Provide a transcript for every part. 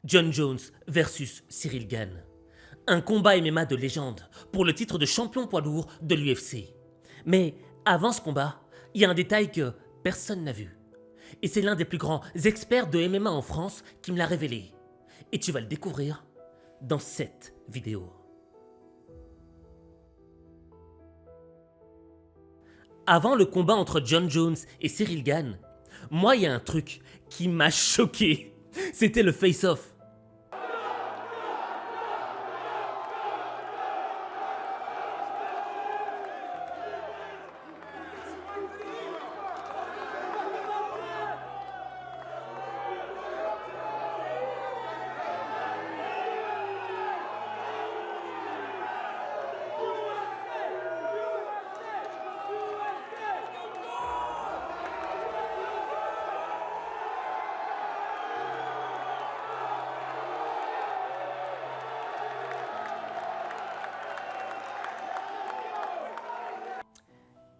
John Jones versus Cyril Gane. Un combat MMA de légende pour le titre de champion poids lourd de l'UFC. Mais avant ce combat, il y a un détail que personne n'a vu. Et c'est l'un des plus grands experts de MMA en France qui me l'a révélé. Et tu vas le découvrir dans cette vidéo. Avant le combat entre John Jones et Cyril Gane, moi, il y a un truc qui m'a choqué. C'était le face-off.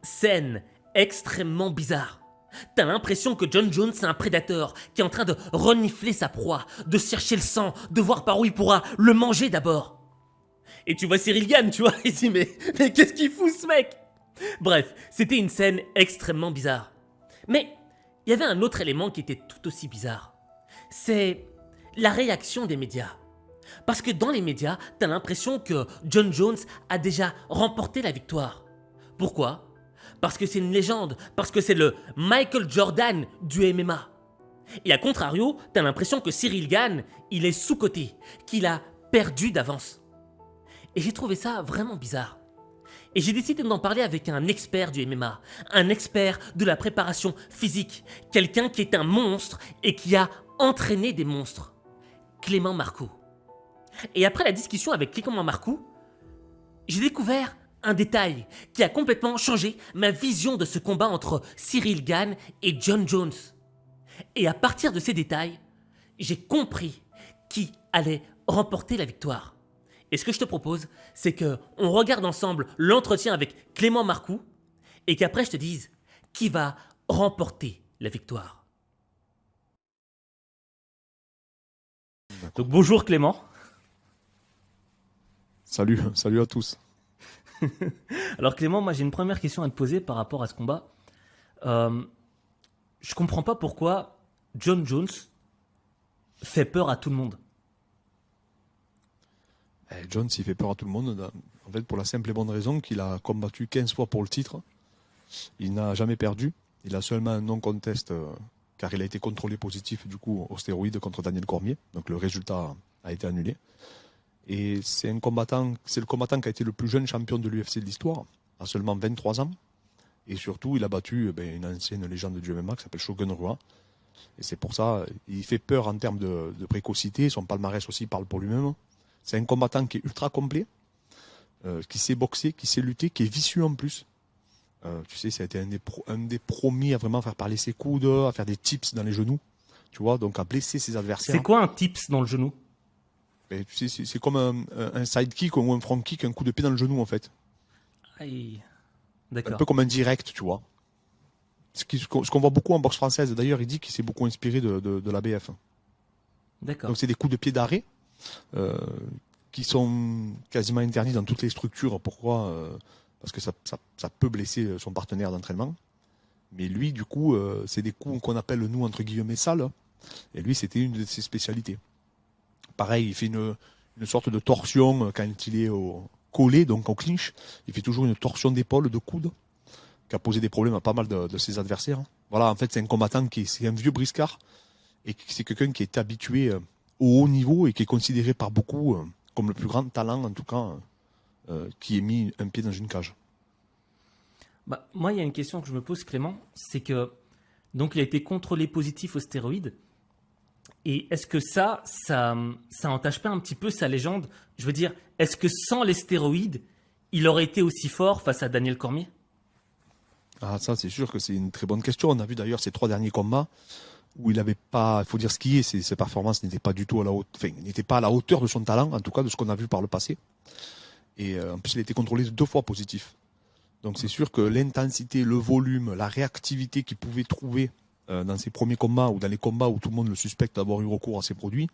Scène extrêmement bizarre. T'as l'impression que John Jones c'est un prédateur qui est en train de renifler sa proie, de chercher le sang, de voir par où il pourra le manger d'abord. Et tu vois Cyril Gane, tu vois, il dit mais qu'est-ce qu'il fout ce mec? Bref, c'était une scène extrêmement bizarre. Mais il y avait un autre élément qui était tout aussi bizarre. C'est la réaction des médias. Parce que dans les médias, t'as l'impression que John Jones a déjà remporté la victoire. Pourquoi ? Parce que c'est une légende, parce que c'est le Michael Jordan du MMA. Et à contrario, t'as l'impression que Cyril Gane, il est sous-coté, qu'il a perdu d'avance. Et j'ai trouvé ça vraiment bizarre. Et j'ai décidé d'en parler avec un expert du MMA, un expert de la préparation physique, quelqu'un qui est un monstre et qui a entraîné des monstres, Clément Marcoux. Et après la discussion avec Clément Marcoux, j'ai découvert un détail qui a complètement changé ma vision de ce combat entre Cyril Gane et John Jones. Et à partir de ces détails, j'ai compris qui allait remporter la victoire. Et ce que je te propose, c'est qu'on regarde ensemble l'entretien avec Clément Marcoux et qu'après je te dise qui va remporter la victoire. Donc bonjour Clément. Salut à tous. Alors Clément, moi j'ai une première question à te poser par rapport à ce combat. Je comprends pas pourquoi John Jones fait peur à tout le monde. Jones, il fait peur à tout le monde, en fait, pour la simple et bonne raison qu'il a combattu 15 fois pour le titre. Il n'a jamais perdu. Il a seulement un non-contest, car il a été contrôlé positif du coup aux stéroïdes contre Daniel Cormier. Donc le résultat a été annulé. Et c'est le combattant qui a été le plus jeune champion de l'UFC de l'histoire, à seulement 23 ans. Et surtout, il a battu une ancienne légende du MMA qui s'appelle Shogun Rua. Et c'est pour ça, il fait peur en termes de précocité. Son palmarès aussi parle pour lui-même. C'est un combattant qui est ultra complet, qui sait boxer, qui sait lutter, qui est vicieux en plus. Tu sais, ça a été un des premiers à vraiment faire parler ses coudes, à faire des tips dans les genoux. Tu vois, donc à blesser ses adversaires. C'est quoi un tips dans le genou? Mais tu sais, c'est comme un sidekick ou un front kick, un coup de pied dans le genou en fait. Aïe. Un D'accord. peu comme un direct, tu vois. Ce qu'on voit beaucoup en boxe française. D'ailleurs, il dit qu'il s'est beaucoup inspiré de la BF. D'accord. Donc c'est des coups de pied d'arrêt qui sont quasiment interdits dans toutes les structures. Pourquoi Parce que ça peut blesser son partenaire d'entraînement. Mais lui, du coup, c'est des coups qu'on appelle, nous, entre guillemets, sales. Et lui, c'était une de ses spécialités. Pareil, il fait une sorte de torsion quand il est collé, donc au clinch. Il fait toujours une torsion d'épaule, de coude, qui a posé des problèmes à pas mal de ses adversaires. Voilà, en fait, c'est un combattant c'est un vieux briscard, et c'est quelqu'un qui est habitué au haut niveau et qui est considéré par beaucoup comme le plus grand talent, en tout cas, qui ait mis un pied dans une cage. Bah, moi, il y a une question que je me pose, Clément, c'est que donc il a été contrôlé positif aux stéroïdes. Et est-ce que ça entache pas un petit peu sa légende? Je veux dire, est-ce que sans les stéroïdes, il aurait été aussi fort face à Daniel Cormier? Ah, ça, c'est sûr que c'est une très bonne question. On a vu d'ailleurs ses 3 derniers combats où il n'avait pas, il faut dire ce qui est, ses performances n'étaient pas du tout à la hauteur, enfin, n'étaient pas à la hauteur de son talent, en tout cas de ce qu'on a vu par le passé. Et en plus, il a été contrôlé 2 fois positif. Donc c'est sûr que l'intensité, le volume, la réactivité qu'il pouvait trouver dans ses premiers combats ou dans les combats où tout le monde le suspecte d'avoir eu recours à ces produits,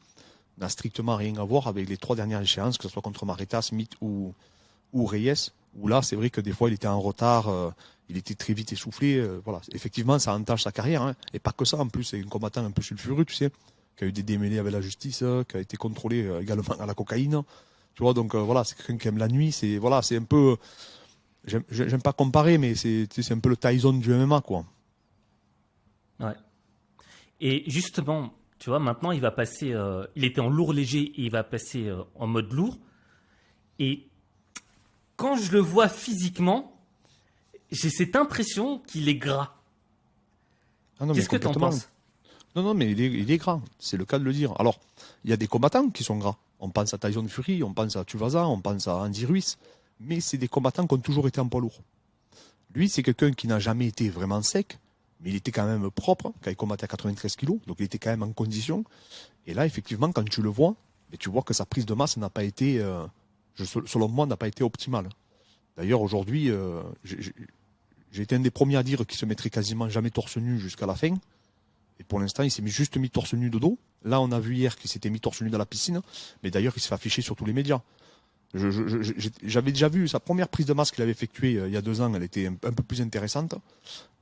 n'a strictement rien à voir avec les 3 dernières échéances, que ce soit contre Mareta, Smith ou Reyes, où là, c'est vrai que des fois, il était en retard, il était très vite essoufflé. Voilà. Effectivement, ça entache sa carrière, hein. Et pas que ça, en plus, c'est un combattant un peu sulfureux, tu sais, qui a eu des démêlés avec la justice, qui a été contrôlé également à la cocaïne. Tu vois, donc voilà, c'est quelqu'un qui aime la nuit. C'est un peu. J'aime pas comparer, mais c'est un peu le Tyson du MMA, quoi. Ouais. Et justement, tu vois, maintenant, il va passer. Il était en lourd léger et il va passer en mode lourd. Et quand je le vois physiquement, j'ai cette impression qu'il est gras. Ah non, mais Qu'est-ce que tu en complètement. penses? Non, non, mais il est gras. C'est le cas de le dire. Alors, il y a des combattants qui sont gras. On pense à Tyson Fury, on pense à Tuivasa, on pense à Andy Ruiz. Mais c'est des combattants qui ont toujours été en poids lourd. Lui, c'est quelqu'un qui n'a jamais été vraiment sec, mais il était quand même propre quand il combattait à 93 kilos. Donc, il était quand même en condition. Et là, effectivement, quand tu le vois, mais tu vois que sa prise de masse n'a pas été, selon moi, n'a pas été optimale. D'ailleurs, aujourd'hui, j'ai été un des premiers à dire qu'il se mettrait quasiment jamais torse nu jusqu'à la fin. Et pour l'instant, il s'est juste mis torse nu de dos. Là, on a vu hier qu'il s'était mis torse nu dans la piscine. Mais d'ailleurs, il se fait afficher sur tous les médias. J'avais déjà vu sa première prise de masse qu'il avait effectuée il y a 2 ans. Elle était un peu plus intéressante.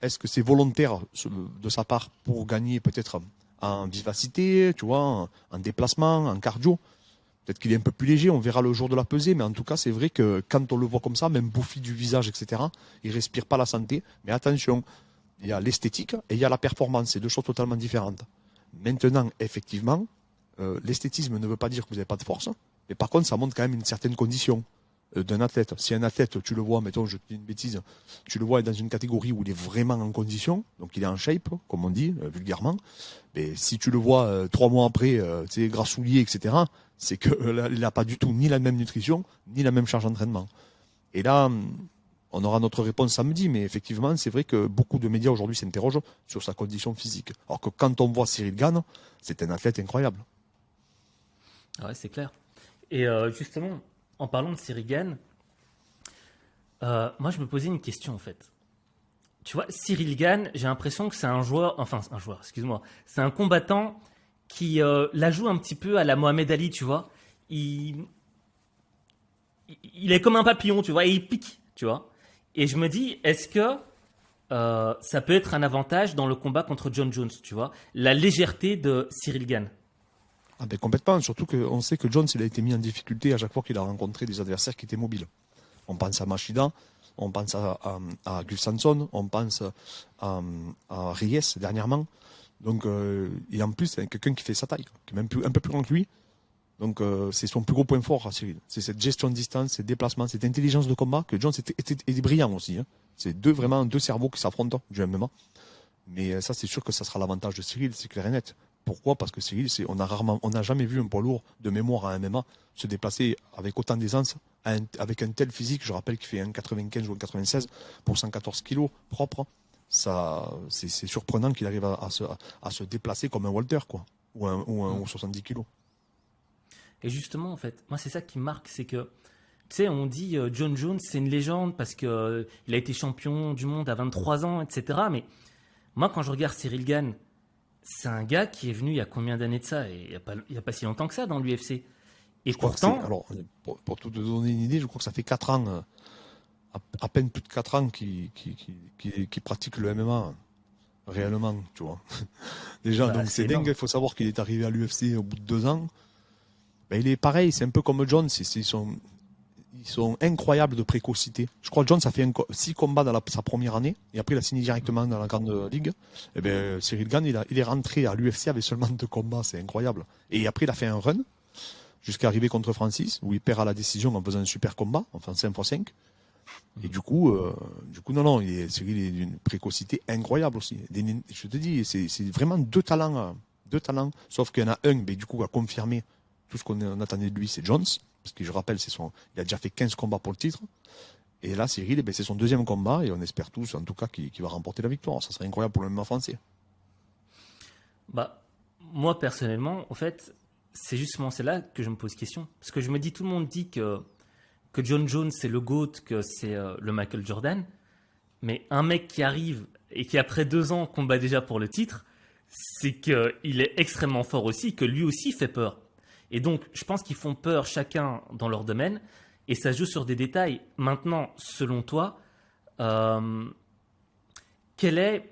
Est-ce que c'est volontaire de sa part pour gagner peut-être en vivacité, tu vois, en déplacement, en cardio? Peut-être qu'il est un peu plus léger, on verra le jour de la pesée, mais en tout cas, c'est vrai que quand on le voit comme ça, même bouffi du visage, etc., il respire pas la santé. Mais attention, il y a l'esthétique et il y a la performance, c'est 2 choses totalement différentes. Maintenant, effectivement, l'esthétisme ne veut pas dire que vous n'avez pas de force, mais par contre, ça montre quand même une certaine condition d'un athlète. Si un athlète, tu le vois, mettons, je te dis une bêtise, tu le vois dans une catégorie où il est vraiment en condition, donc il est en shape, comme on dit vulgairement, mais si tu le vois 3 mois après, tu sais, grassouillet, etc., c'est que il n'a pas du tout ni la même nutrition, ni la même charge d'entraînement. Et là, on aura notre réponse samedi, mais effectivement, c'est vrai que beaucoup de médias aujourd'hui s'interrogent sur sa condition physique. Alors que quand on voit Cyril Gane, c'est un athlète incroyable. Ouais, c'est clair. Et justement, en parlant de Cyril Gane, moi je me posais une question en fait. Tu vois, Cyril Gane, j'ai l'impression que c'est un joueur, excuse-moi, c'est un combattant qui la joue un petit peu à la Mohamed Ali, tu vois. Il, il est comme un papillon, tu vois, et il pique, tu vois. Et je me dis, est-ce que ça peut être un avantage dans le combat contre John Jones, tu vois, la légèreté de Cyril Gane. Ah ben complètement, surtout qu'on sait que Jones il a été mis en difficulté à chaque fois qu'il a rencontré des adversaires qui étaient mobiles. On pense à Machida, on pense à Gus Sanson, on pense à Reyes dernièrement. Donc, et en plus, c'est quelqu'un qui fait sa taille, qui est même un peu plus grand que lui. Donc, c'est son plus gros point fort à Cyril. C'est cette gestion de distance, ces déplacements, cette intelligence de combat que Jones était brillant aussi. Hein. C'est vraiment deux cerveaux qui s'affrontent du MMA. Mais ça, c'est sûr que ça sera l'avantage de Cyril, c'est clair et net. Pourquoi? Parce que Cyril, on n'a jamais vu un poids lourd de mémoire à MMA se déplacer avec autant d'aisance, avec un tel physique. Je rappelle qu'il fait 1,95 ou 1,96 pour 114 kilos propre. Ça, c'est surprenant qu'il arrive à se déplacer comme un Walter, quoi, ou 70 kilos. Et justement, en fait, moi, c'est ça qui me marque, c'est que, tu sais, on dit John Jones, c'est une légende parce que il a été champion du monde à 23 ans, etc. Mais moi, quand je regarde Cyril Gane, c'est un gars qui est venu il y a combien d'années de ça? Et il y a pas si longtemps que ça dans l'UFC. Et Je crois que c'est, pourtant, alors, pour te donner une idée, je crois que ça fait 4 ans, à peine plus de 4 ans qu'il pratique le MMA réellement, tu vois. Déjà, bah, donc c'est c'est dingue, énorme. il faut savoir qu'il est arrivé à l'UFC au bout de 2 ans. Ben, il est pareil, c'est un peu comme Jones, ils sont incroyables de précocité. Je crois que Jones a fait 6 combats dans sa première année, et après il a signé directement dans la grande ligue. Et ben, Cyril Gane, il est rentré à l'UFC avec seulement 2 combats, c'est incroyable. Et après il a fait un run, jusqu'à arriver contre Francis, où il perd à la décision en faisant un super combat, enfin 5x5. Et du coup, non, non, Cyril est d'une précocité incroyable aussi. Je te dis, c'est vraiment 2 talents, sauf qu'il y en a un, mais du coup, a confirmé tout ce qu'on attendait de lui, c'est Jones, parce que je rappelle, il a déjà fait 15 combats pour le titre. Et là, Cyril, c'est son 2e combat, et on espère tous, en tout cas, qu'il va remporter la victoire. Ça serait incroyable pour le MMA français. Bah, moi, personnellement, en fait, c'est là que je me pose question. Parce que je me dis, tout le monde dit que John Jones, c'est le GOAT, que c'est le Michael Jordan. Mais un mec qui arrive et qui, après 2 ans, combat déjà pour le titre, c'est qu'il est extrêmement fort aussi, que lui aussi fait peur. Et donc, je pense qu'ils font peur chacun dans leur domaine et ça joue sur des détails. Maintenant, selon toi, euh, quel est,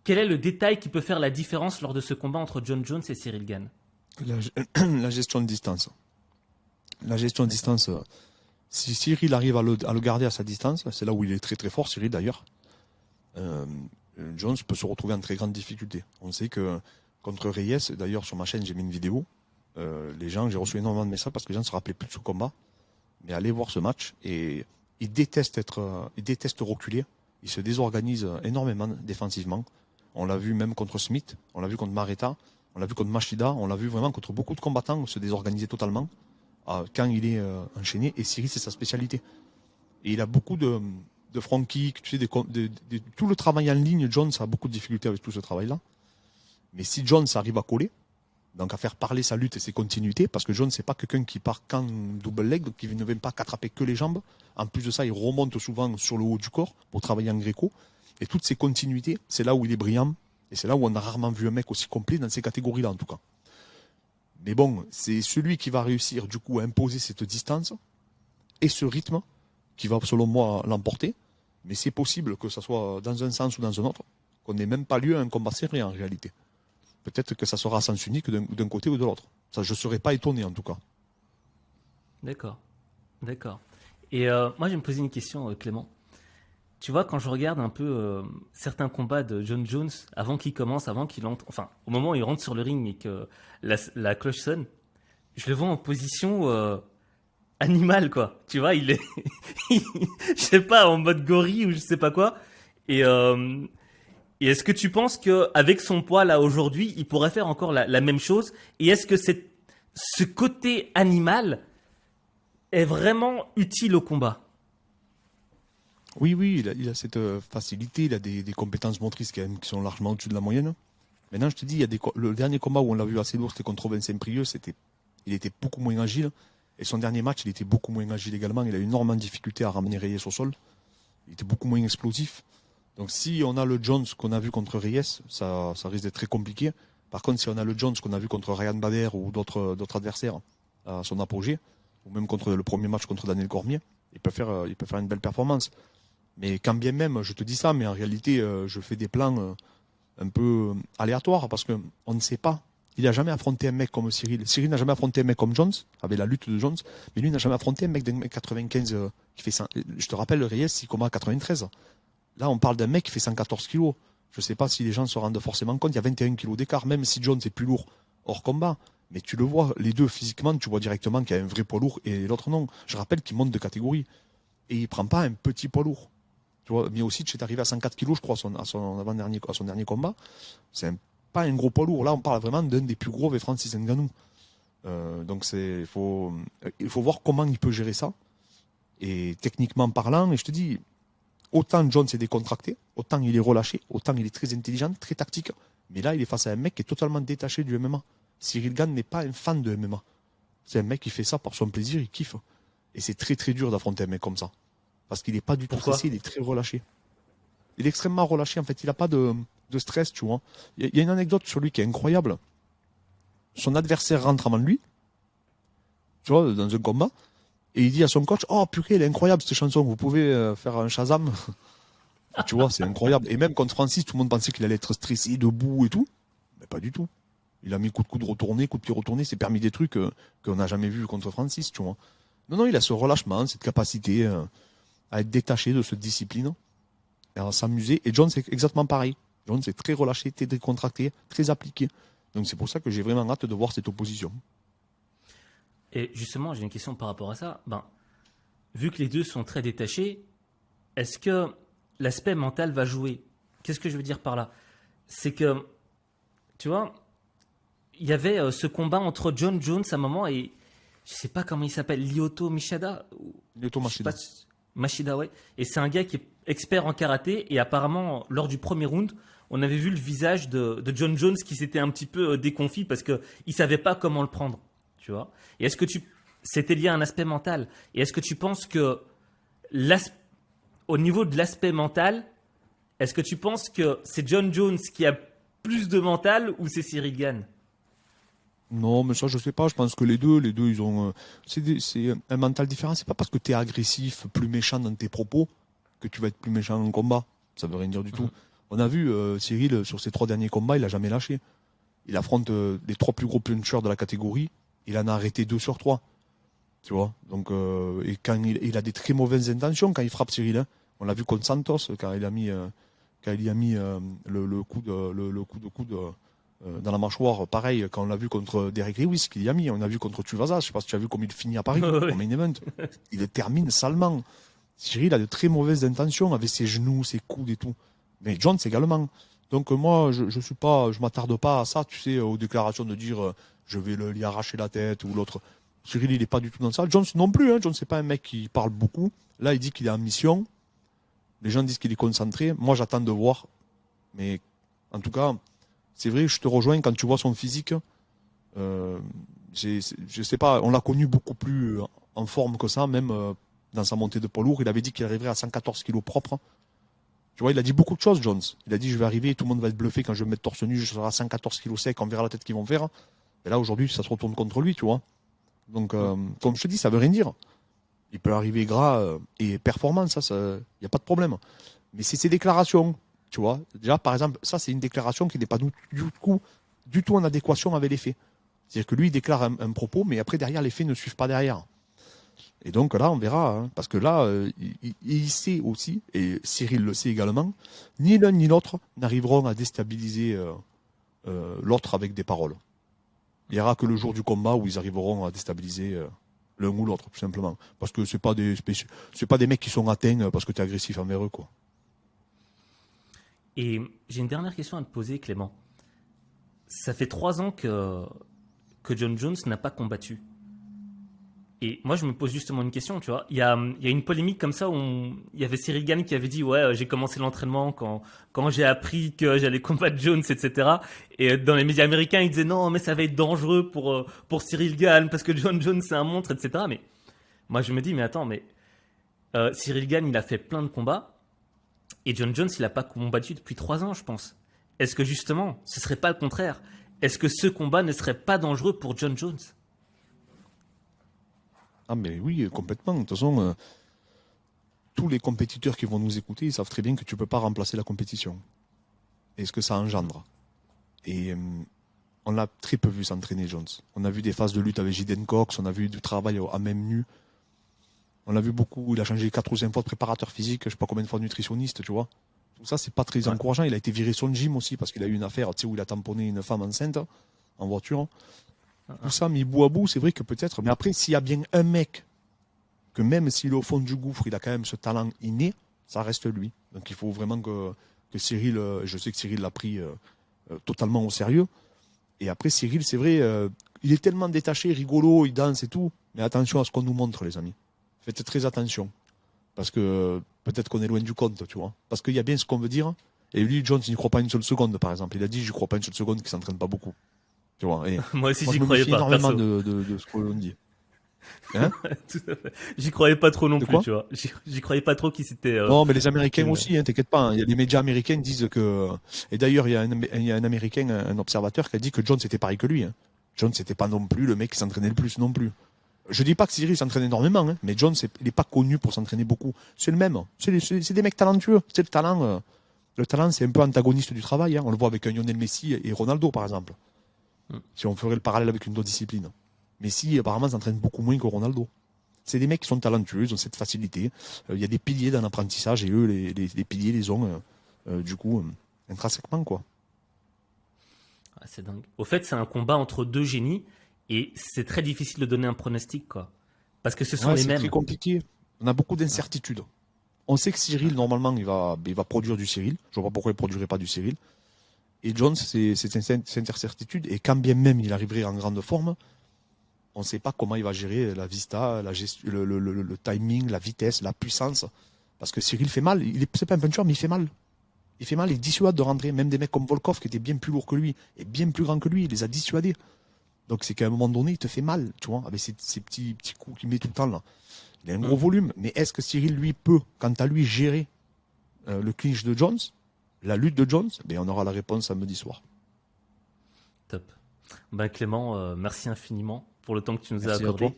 quel est le détail qui peut faire la différence lors de ce combat entre John Jones et Cyril Gane? La gestion de distance. La gestion de distance, si Cyril arrive à le garder à sa distance, c'est là où il est très très fort, Cyril d'ailleurs, euh, Jones peut se retrouver en très grande difficulté. On sait que contre Reyes, d'ailleurs sur ma chaîne j'ai mis une vidéo, j'ai reçu énormément de messages parce que les gens ne se rappelaient plus de ce combat, mais allez voir ce match et il déteste reculer, il se désorganise énormément défensivement. On l'a vu même contre Smith, on l'a vu contre Mareta, on l'a vu contre Machida, on l'a vu vraiment contre beaucoup de combattants se désorganiser totalement quand il est enchaîné. Et Cyril, c'est sa spécialité. Et il a beaucoup de front kick, tu sais, tout le travail en ligne. Jones a beaucoup de difficultés avec tout ce travail-là. Mais si Jones arrive à coller, donc à faire parler sa lutte et ses continuités, parce que Jones, c'est pas quelqu'un qui part qu'en double leg, donc qui ne vient pas qu'attraper que les jambes. En plus de ça, il remonte souvent sur le haut du corps pour travailler en gréco. Et toutes ces continuités, c'est là où il est brillant. Et c'est là où on a rarement vu un mec aussi complet dans ces catégories-là, en tout cas. Mais bon, c'est celui qui va réussir, du coup, à imposer cette distance et ce rythme qui va, selon moi, l'emporter. Mais c'est possible que ça soit dans un sens ou dans un autre, qu'on n'ait même pas lieu à un combat serré, en réalité. Peut-être que ça sera à sens unique d'un côté ou de l'autre. Ça, je ne serais pas étonné, en tout cas. D'accord, d'accord. Et moi, je vais me poser une question, Clément. Tu vois, quand je regarde un peu certains combats de John Jones, avant qu'il commence, avant qu'il entre, enfin, au moment où il rentre sur le ring et que la cloche sonne, je le vois en position animale, quoi. Tu vois, il est, je sais pas, en mode gorille ou je sais pas quoi. Et, euh, et est-ce que tu penses que avec son poids là aujourd'hui, il pourrait faire encore la même chose? Et est-ce que ce côté animal est vraiment utile au combat? Oui, oui, il a cette facilité, il a des compétences motrices quand même qui sont largement au-dessus de la moyenne. Maintenant, je te dis, le dernier combat où on l'a vu assez lourd, c'était contre Vincent Prieux, il était beaucoup moins agile. Et son dernier match, il était beaucoup moins agile également. Il a eu énormément de difficultés à ramener Reyes au sol. Il était beaucoup moins explosif. Donc si on a le Jones qu'on a vu contre Reyes, ça risque d'être très compliqué. Par contre, si on a le Jones qu'on a vu contre Ryan Bader ou d'autres adversaires à son apogée, ou même contre le premier match contre Daniel Cormier, il peut faire une belle performance. Mais quand bien même, je te dis ça, mais en réalité, je fais des plans un peu aléatoires parce qu'on ne sait pas. Il n'a jamais affronté un mec comme Cyril. Cyril n'a jamais affronté un mec comme Jones, avec la lutte de Jones, mais lui n'a jamais affronté un mec d'un mec 95 qui fait 100. Je te rappelle, le Reyes, il combat à 93. Là, on parle d'un mec qui fait 114 kilos. Je ne sais pas si les gens se rendent forcément compte, il y a 21 kilos d'écart, même si Jones est plus lourd hors combat. Mais tu le vois, les deux physiquement, tu vois directement qu'il y a un vrai poids lourd et l'autre non. Je rappelle qu'il monte de catégorie. Et il ne prend pas un petit poids lourd. Tu vois, Miocic est arrivé à 104 kilos, je crois, à son dernier combat. Pas un gros poids lourd. Là, on parle vraiment d'un des plus gros avec Francis Ngannou. Donc, il faut voir comment il peut gérer ça. Et techniquement parlant, et je te dis, autant Jones est décontracté, autant il est relâché, autant il est très intelligent, très tactique. Mais là, il est face à un mec qui est totalement détaché du MMA. Cyril Gane n'est pas un fan de MMA. C'est un mec qui fait ça par son plaisir, il kiffe. Et c'est très très dur d'affronter un mec comme ça. Parce qu'il n'est pas du tout Pourquoi? stressé, il est très relâché. Il est extrêmement relâché, en fait, il n'a pas de stress, tu vois. Il y a une anecdote sur lui qui est incroyable. Son adversaire rentre avant lui, tu vois, dans un combat, et il dit à son coach, oh purée, elle est incroyable cette chanson, vous pouvez faire un Shazam. Tu vois, c'est incroyable. Et même contre Francis, tout le monde pensait qu'il allait être stressé, debout et tout. Mais pas du tout. Il a mis coup de coude retourné, coup de pied retourné, s'est permis des trucs qu'on n'a jamais vu contre Francis, tu vois. Non, il a ce relâchement, cette capacité à être détaché de cette discipline, et à s'amuser. Et John, c'est exactement pareil. John, c'est très relâché, très décontracté, très appliqué. Donc c'est pour ça que j'ai vraiment hâte de voir cette opposition. Et justement, j'ai une question par rapport à ça. Ben, vu que les deux sont très détachés, est-ce que l'aspect mental va jouer? Qu'est-ce que je veux dire par là? C'est que, tu vois, il y avait ce combat entre John Jones à un moment et je sais pas comment il s'appelle, Lyoto Machida. Lyoto Machida. Machida, ouais. Et c'est un gars qui est expert en karaté et apparemment, lors du premier round, on avait vu le visage de John Jones qui s'était un petit peu déconfit parce qu'il ne savait pas comment le prendre, tu vois. Et est-ce que c'était lié à un aspect mental? Et est-ce que tu penses que au niveau de l'aspect mental, est-ce que tu penses que c'est John Jones qui a plus de mental ou c'est Cyril Gane? Non, mais ça, je sais pas. Je pense que les deux, ils ont. C'est un mental différent. C'est pas parce que tu es agressif, plus méchant dans tes propos, que tu vas être plus méchant en combat. Ça veut rien dire du tout. Mhm. On a vu Cyril sur ses 3 derniers combats, il a jamais lâché. Il affronte les 3 plus gros punchers de la catégorie. Il en a arrêté 2 sur 3. Tu vois. Donc, et quand il a des très mauvaises intentions quand il frappe Cyril. Hein. On l'a vu contre Santos quand il a mis, le coup de coude dans la mâchoire. Pareil, quand on l'a vu contre Derek Lewis, qu'il y a mis. On a vu contre Tuivasa. Je sais pas si tu as vu comme il finit à Paris, au Ouais. main event. Il le termine salement. Cyril a de très mauvaises intentions avec ses genoux, ses coudes et tout. Mais Jones également. Donc moi, je m'attarde pas à ça, tu sais, aux déclarations de dire je vais lui arracher la tête ou l'autre. Cyril, il est pas du tout dans ça. Jones non plus. Jones, c'est pas un mec qui parle beaucoup. Là, il dit qu'il est en mission. Les gens disent qu'il est concentré. Moi, j'attends de voir. Mais en tout cas, c'est vrai, je te rejoins quand tu vois son physique. Euh, je sais pas, on l'a connu beaucoup plus en forme que ça, même dans sa montée de poids lourd. Il avait dit qu'il arriverait à 114 kilos propres. Tu vois, il a dit beaucoup de choses, Jones. Il a dit je vais arriver, tout le monde va être bluffé quand je vais me mettre torse nu, je serai à 114 kilos sec, on verra la tête qu'ils vont faire. Et là, aujourd'hui, ça se retourne contre lui, tu vois. Donc, comme je te dis, ça veut rien dire. Il peut arriver gras et performant, ça, il n'y a pas de problème. Mais c'est ses déclarations, tu vois. Déjà, par exemple, ça, c'est une déclaration qui n'est pas du tout en adéquation avec les faits. C'est-à-dire que lui, il déclare un propos, mais après, derrière, les faits ne suivent pas derrière. Et donc là, on verra, hein, parce que là, il sait aussi, et Cyril le sait également, ni l'un ni l'autre n'arriveront à déstabiliser l'autre avec des paroles. Il n'y aura que le jour du combat où ils arriveront à déstabiliser l'un ou l'autre, tout simplement. Parce que c'est pas des mecs qui sont atteints parce que tu es agressif envers eux, quoi. Et j'ai une dernière question à te poser, Clément. Ça fait 3 ans que John Jones n'a pas combattu. Et moi, je me pose justement une question, tu vois. Il y a une polémique comme ça où il y avait Cyril Gane qui avait dit, ouais, j'ai commencé l'entraînement quand j'ai appris que j'allais combattre Jones, etc. Et dans les médias américains, ils disaient, non, mais ça va être dangereux pour Cyril Gane parce que John Jones, c'est un monstre, etc. Mais moi, je me dis, mais attends, mais Cyril Gane, il a fait plein de combats et John Jones, il a pas combattu depuis 3 ans, je pense. Est-ce que justement, ce serait pas le contraire? Est-ce que ce combat ne serait pas dangereux pour John Jones? Ah, mais oui, complètement. De toute façon, tous les compétiteurs qui vont nous écouter, ils savent très bien que tu ne peux pas remplacer la compétition. Et ce que ça engendre. Et on l'a très peu vu s'entraîner, Jones. On a vu des phases de lutte avec Jiden Cox, on a vu du travail à même nu. On l'a vu beaucoup, il a changé 4 ou 5 fois de préparateur physique, je sais pas combien de fois de nutritionniste, tu vois. Tout ça, c'est pas très Ouais. encourageant. Il a été viré son gym aussi parce qu'il a eu une affaire, tu sais, où il a tamponné une femme enceinte en voiture. Tout ça mis bout à bout, c'est vrai que peut-être. Mais après, s'il y a bien un mec que même s'il est au fond du gouffre, il a quand même ce talent inné, ça reste lui. Donc il faut vraiment que Cyril, je sais que Cyril l'a pris totalement au sérieux. Et après, Cyril, c'est vrai, il est tellement détaché, rigolo, il danse et tout. Mais attention à ce qu'on nous montre, les amis. Faites très attention. Parce que peut-être qu'on est loin du compte, tu vois. Parce qu'il y a bien ce qu'on veut dire. Et lui, Jones, il n'y croit pas une seule seconde, par exemple. Il a dit, je ne crois pas une seule seconde qu'il s'entraîne pas beaucoup. Tu vois. Et Moi aussi, moi, j'y je me croyais méfie pas, énormément perso. de ce qu'on dit. Hein? Tout à fait. J'y croyais pas trop non De plus, quoi? tu vois. J'y croyais pas trop qu'il s'était Non, mais les fait Américains une. aussi, hein, t'inquiète pas. Hein. Il y a les médias américains qui disent que. Et d'ailleurs, il y a un Américain, un observateur, qui a dit que Jones était pareil que lui. Hein. Jones n'était pas non plus le mec qui s'entraînait le plus non plus. Je dis pas que Cyril s'entraîne énormément, hein, mais Jones, il n'est pas connu pour s'entraîner beaucoup. C'est le même. C'est des mecs talentueux. C'est le talent. Le talent, c'est un peu antagoniste du travail. Hein. On le voit avec un Lionel Messi et Ronaldo, par exemple. Mm. Si on ferait le parallèle avec une autre discipline. Messi, apparemment, s'entraîne beaucoup moins que Ronaldo. C'est des mecs qui sont talentueux, ils ont cette facilité. Il y a des piliers dans l'apprentissage et eux, les piliers les ont, du coup, intrinsèquement, quoi. Ah, c'est dingue. Au fait, c'est un combat entre deux génies et c'est très difficile de donner un pronostic, quoi. Parce que ce sont Ouais, les c'est très mêmes. compliqué. On a beaucoup d'incertitudes. On sait que Cyril, normalement, il va produire du Cyril. Je vois pas pourquoi il produirait pas du Cyril. Et Jones, c'est cette incertitude. Et quand bien même il arriverait en grande forme, on ne sait pas comment il va gérer la vista, le timing, la vitesse, la puissance. Parce que Cyril fait mal. C'est pas un puncher, mais il fait mal. Il fait mal, il dissuade de rentrer. Même des mecs comme Volkov, qui étaient bien plus lourds que lui et bien plus grands que lui, il les a dissuadés. Donc c'est qu'à un moment donné, il te fait mal, tu vois, avec ces petits coups qu'il met tout le temps là. Il a un gros Mm. volume, mais est-ce que Cyril, lui, peut, quant à lui, gérer le clinch de Jones, la lutte de Jones? Ben, on aura la réponse samedi soir. Top. Ben Clément, merci infiniment pour le temps que tu nous as Merci à accordé. toi.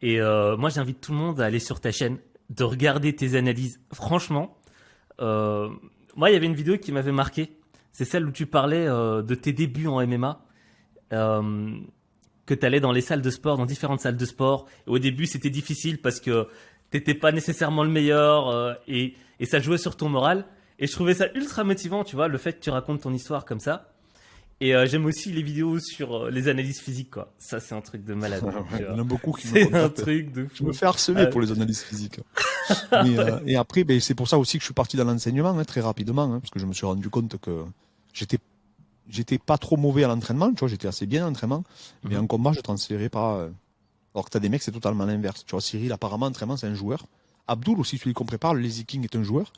Et moi, j'invite tout le monde à aller sur ta chaîne, de regarder tes analyses. Franchement, euh, moi, il y avait une vidéo qui m'avait marqué. C'est celle où tu parlais de tes débuts en MMA, euh, que tu allais dans les salles de sport, dans différentes salles de sport. Et au début, c'était difficile parce que t'étais pas nécessairement le meilleur et ça jouait sur ton moral. Et je trouvais ça ultra motivant, tu vois, le fait que tu racontes ton histoire comme ça. Et j'aime aussi les vidéos sur les analyses physiques, quoi. Ça, c'est un truc de malade. Donc, Il y en a beaucoup qui me c'est un contactent. truc de Je me fou. fais harceler Ah, pour les analyses physiques. Et après, ben, c'est pour ça aussi que je suis parti dans l'enseignement, hein, très rapidement, hein, parce que je me suis rendu compte que j'étais j'étais pas trop mauvais à l'entraînement, tu vois, j'étais assez bien à l'entraînement, mais mhm. en combat, je transférais pas. Alors que t'as des mecs, c'est totalement l'inverse. Tu vois, Cyril, apparemment, entraînement, c'est un joueur. Abdul aussi, celui qu'on prépare, le Lazy King est un joueur,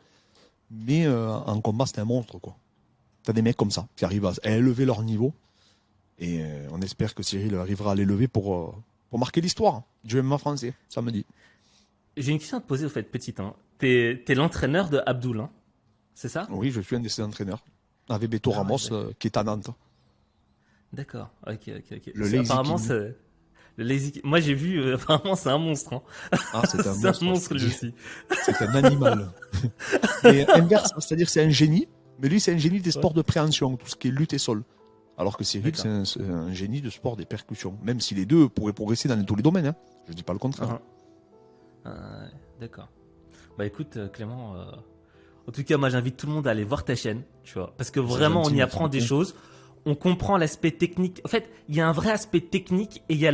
mais en combat, c'est un monstre, quoi. T'as des mecs comme ça, qui arrivent à élever leur niveau, et on espère que Cyril arrivera à l'élever pour marquer l'histoire du MMA français, samedi. J'ai une question à te poser, au fait, petite. Hein. T'es l'entraîneur de Abdul, hein, c'est ça? Oui, je suis un de ses entraîneurs, avec Beto Ah ouais, Ramos, qui est à Nantes. d'accord. Ok. Le Lazy Apparemment, King. c'est... Moi, j'ai vu, apparemment, c'est un monstre. Hein. Ah, c'est un C'est un monstre, je te monstre, lui dis. aussi. C'est un animal. Mais inverse, c'est-à-dire c'est un génie, mais lui, c'est un génie des Ouais, sports de préhension, tout ce qui est lutte et sol. Alors que Cyril, d'accord. c'est un génie de sport des percussions. Même si les deux pourraient progresser dans tous les domaines, hein. Je dis pas le contraire. Mhm. Ouais, d'accord. Bah écoute, Clément, en tout cas, moi, j'invite tout le monde à aller voir ta chaîne, tu vois. Parce que C'est vraiment, on gentil, y merci apprend des beaucoup. choses. On comprend l'aspect technique. En fait, il y a un vrai aspect technique et il y a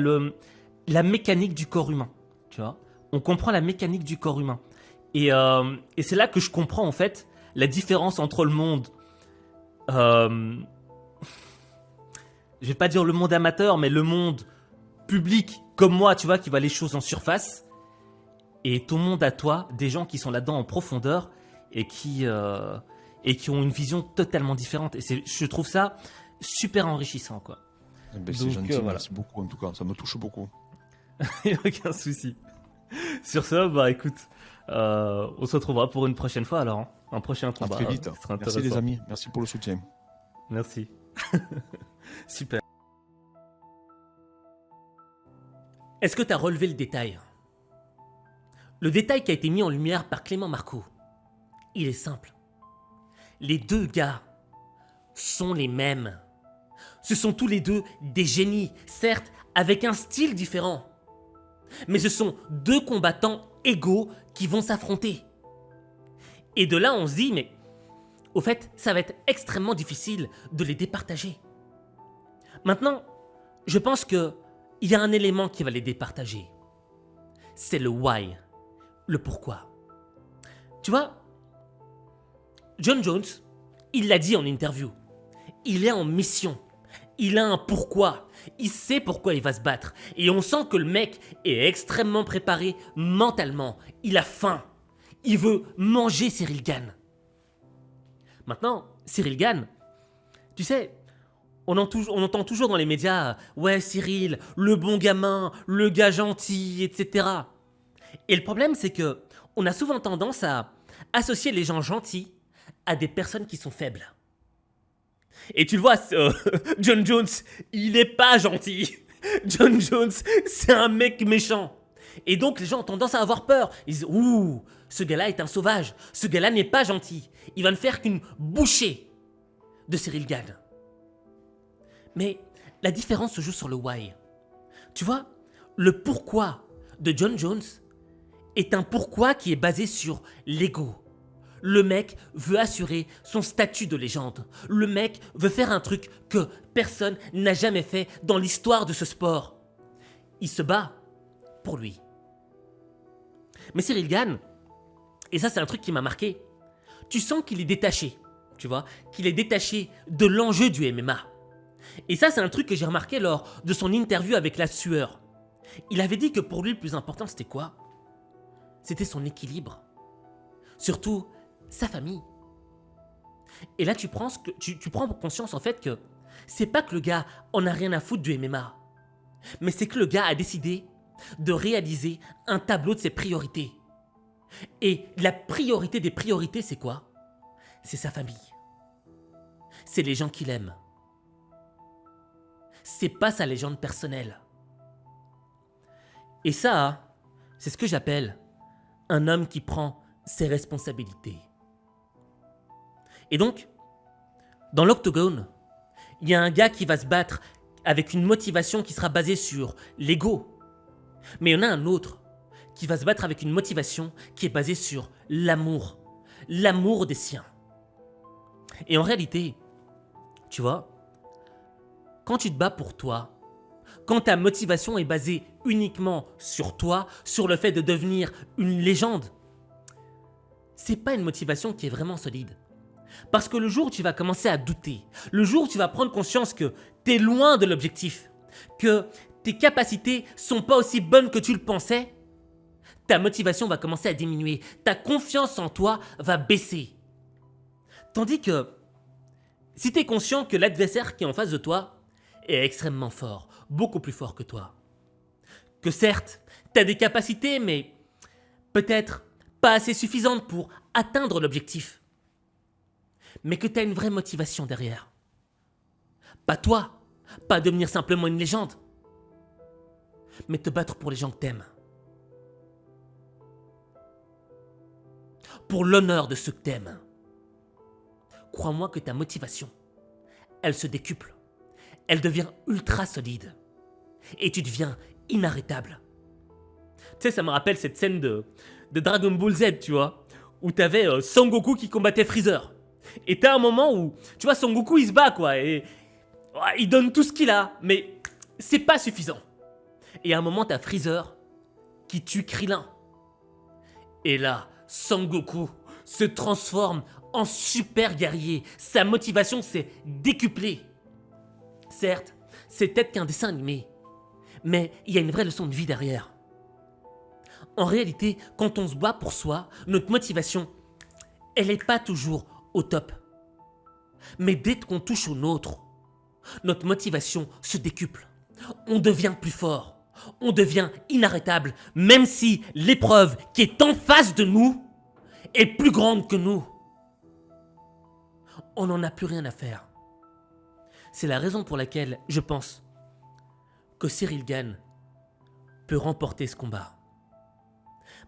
la mécanique du corps humain, tu vois. On comprend la mécanique du corps humain. Et c'est là que je comprends, en fait, la différence entre le monde, euh, je vais pas dire le monde amateur, mais le monde public, comme moi, tu vois, qui voit les choses en surface, et ton monde à toi, des gens qui sont là-dedans en profondeur et qui ont une vision totalement différente. Et je trouve ça super enrichissant, quoi. Eh ben, c'est Donc gentil, voilà, merci beaucoup en tout cas, ça me touche beaucoup. il n'y a aucun souci. Sur ça, bah écoute, on se retrouvera pour une prochaine fois alors, hein. Un prochain À combat, très vite. qui sera Merci les intéressant. amis, merci pour le soutien. Merci. Super. Est-ce que tu as relevé le détail? Le détail qui a été mis en lumière par Clément Marcoux, il est simple. Les deux gars sont les mêmes. Ce sont tous les deux des génies, certes, avec un style différent. Mais ce sont deux combattants égaux qui vont s'affronter. Et de là, on se dit, mais au fait, ça va être extrêmement difficile de les départager. Maintenant, je pense qu'il y a un élément qui va les départager. C'est le why, le pourquoi. Tu vois, John Jones, il l'a dit en interview, il est en mission. Il a un pourquoi. Il sait pourquoi il va se battre. Et on sent que le mec est extrêmement préparé mentalement. Il a faim. Il veut manger Cyril Gane. Maintenant, Cyril Gane, tu sais, on entend toujours dans les médias, ouais Cyril, le bon gamin, le gars gentil, etc. Et le problème, c'est que on a souvent tendance à associer les gens gentils à des personnes qui sont faibles. Et tu le vois, John Jones, il est pas gentil. John Jones, c'est un mec méchant. Et donc les gens ont tendance à avoir peur. Ils disent, ouh, ce gars-là est un sauvage. Ce gars-là n'est pas gentil. Il va ne faire qu'une bouchée de Cyril Gane. Mais la différence se joue sur le why. Tu vois, le pourquoi de John Jones est un pourquoi qui est basé sur l'ego. Le mec veut assurer son statut de légende. Le mec veut faire un truc que personne n'a jamais fait dans l'histoire de ce sport. Il se bat pour lui. Mais Cyril Gane, et ça c'est un truc qui m'a marqué, tu sens qu'il est détaché, tu vois, qu'il est détaché de l'enjeu du MMA. Et ça c'est un truc que j'ai remarqué lors de son interview avec La Sueur. Il avait dit que pour lui le plus important c'était quoi? C'était son équilibre. Surtout sa famille. Et là, tu prends conscience en fait que c'est pas que le gars en a rien à foutre du MMA, mais c'est que le gars a décidé de réaliser un tableau de ses priorités. Et la priorité des priorités, c'est quoi? C'est sa famille. C'est les gens qu'il aime. c'est pas sa légende personnelle. Et ça, c'est ce que j'appelle un homme qui prend ses responsabilités. Et donc, dans l'octogone, il y a un gars qui va se battre avec une motivation qui sera basée sur l'ego. Mais il y en a un autre qui va se battre avec une motivation qui est basée sur l'amour. L'amour des siens. Et en réalité, tu vois, quand tu te bats pour toi, quand ta motivation est basée uniquement sur toi, sur le fait de devenir une légende, c'est pas une motivation qui est vraiment solide. Parce que le jour où tu vas commencer à douter, le jour où tu vas prendre conscience que tu es loin de l'objectif, que tes capacités sont pas aussi bonnes que tu le pensais, ta motivation va commencer à diminuer, ta confiance en toi va baisser. Tandis que si tu es conscient que l'adversaire qui est en face de toi est extrêmement fort, beaucoup plus fort que toi, que certes, tu as des capacités, mais peut-être pas assez suffisantes pour atteindre l'objectif, mais que tu as une vraie motivation derrière. Pas toi, pas devenir simplement une légende, mais te battre pour les gens que t'aimes. Pour l'honneur de ceux que t'aimes. Crois-moi que ta motivation, elle se décuple. Elle devient ultra solide. Et tu deviens inarrêtable. Tu sais, ça me rappelle cette scène de Dragon Ball Z, tu vois, où t'avais Son Goku qui combattait Freezer. Et t'as un moment où, tu vois, Son Goku il se bat, quoi, et ouais, il donne tout ce qu'il a, mais c'est pas suffisant. Et à un moment, t'as Freezer qui tue Krillin. Et là, Son Goku se transforme en super guerrier. Sa motivation s'est décuplée. Certes, c'est peut-être qu'un dessin animé, mais il y a une vraie leçon de vie derrière. En réalité, quand on se bat pour soi, notre motivation, elle n'est pas toujours au top. Mais dès qu'on touche au nôtre, notre motivation se décuple. On devient plus fort. On devient inarrêtable, même si l'épreuve qui est en face de nous est plus grande que nous. On n'en a plus rien à faire. C'est la raison pour laquelle je pense que Ciryl Gane peut remporter ce combat.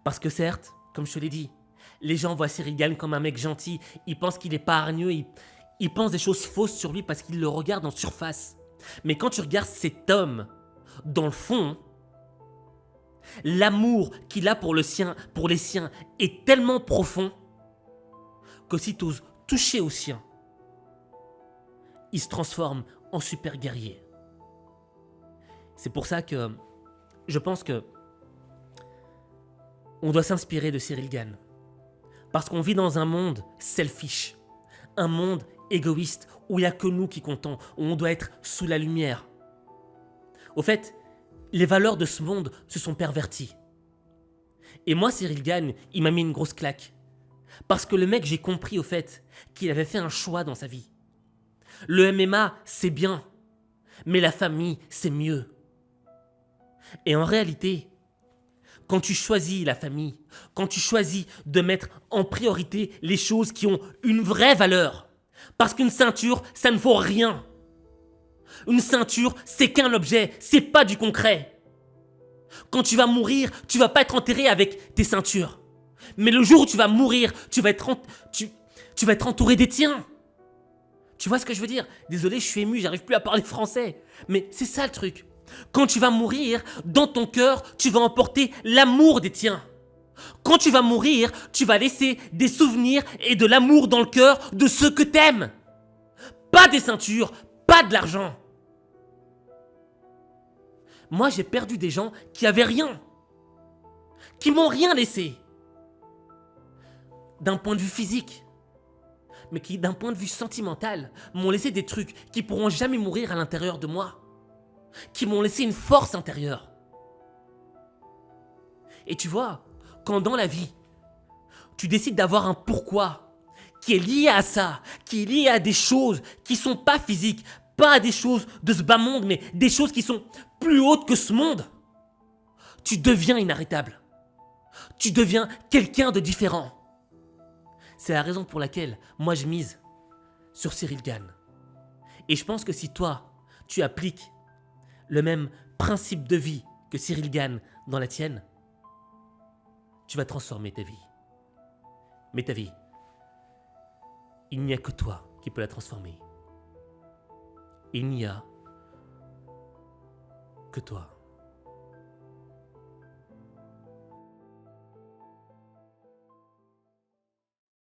Parce que certes, comme je te l'ai dit, les gens voient Ciryl Gane comme un mec gentil, ils pensent qu'il est pas hargneux, ils pensent des choses fausses sur lui parce qu'ils le regardent en surface. Mais quand tu regardes cet homme, dans le fond, l'amour qu'il a pour les siens est tellement profond que si tu oses toucher au sien, il se transforme en super guerrier. C'est pour ça que je pense que on doit s'inspirer de Ciryl Gane. Parce qu'on vit dans un monde selfish, un monde égoïste où il n'y a que nous qui comptons, où on doit être sous la lumière. Au fait, les valeurs de ce monde se sont perverties. Et moi, Ciryl Gane, il m'a mis une grosse claque. Parce que le mec, j'ai compris au fait qu'il avait fait un choix dans sa vie. Le MMA, c'est bien, mais la famille, c'est mieux. Et en réalité, quand tu choisis la famille, quand tu choisis de mettre en priorité les choses qui ont une vraie valeur, parce qu'une ceinture, ça ne vaut rien. Une ceinture, c'est qu'un objet, c'est pas du concret. Quand tu vas mourir, tu vas pas être enterré avec tes ceintures. Mais le jour où tu vas mourir, tu vas être entouré des tiens. Tu vois ce que je veux dire? Désolé, je suis ému, j'arrive plus à parler français. Mais c'est ça le truc. Quand tu vas mourir, dans ton cœur, tu vas emporter l'amour des tiens. Quand tu vas mourir, tu vas laisser des souvenirs et de l'amour dans le cœur de ceux que t'aimes. Pas des ceintures, pas de l'argent. Moi, j'ai perdu des gens qui avaient rien. Qui m'ont rien laissé. D'un point de vue physique. Mais qui, d'un point de vue sentimental, m'ont laissé des trucs qui pourront jamais mourir à l'intérieur de moi. Qui m'ont laissé une force intérieure. Et tu vois, quand dans la vie, tu décides d'avoir un pourquoi qui est lié à ça, qui est lié à des choses qui sont pas physiques, pas à des choses de ce bas monde, mais des choses qui sont plus hautes que ce monde, tu deviens inarrêtable. Tu deviens quelqu'un de différent. C'est la raison pour laquelle moi je mise sur Ciryl Gane. Et je pense que si toi, tu appliques le même principe de vie que Cyril Gann dans la tienne, tu vas transformer ta vie. Mais ta vie, il n'y a que toi qui peux la transformer. Il n'y a que toi.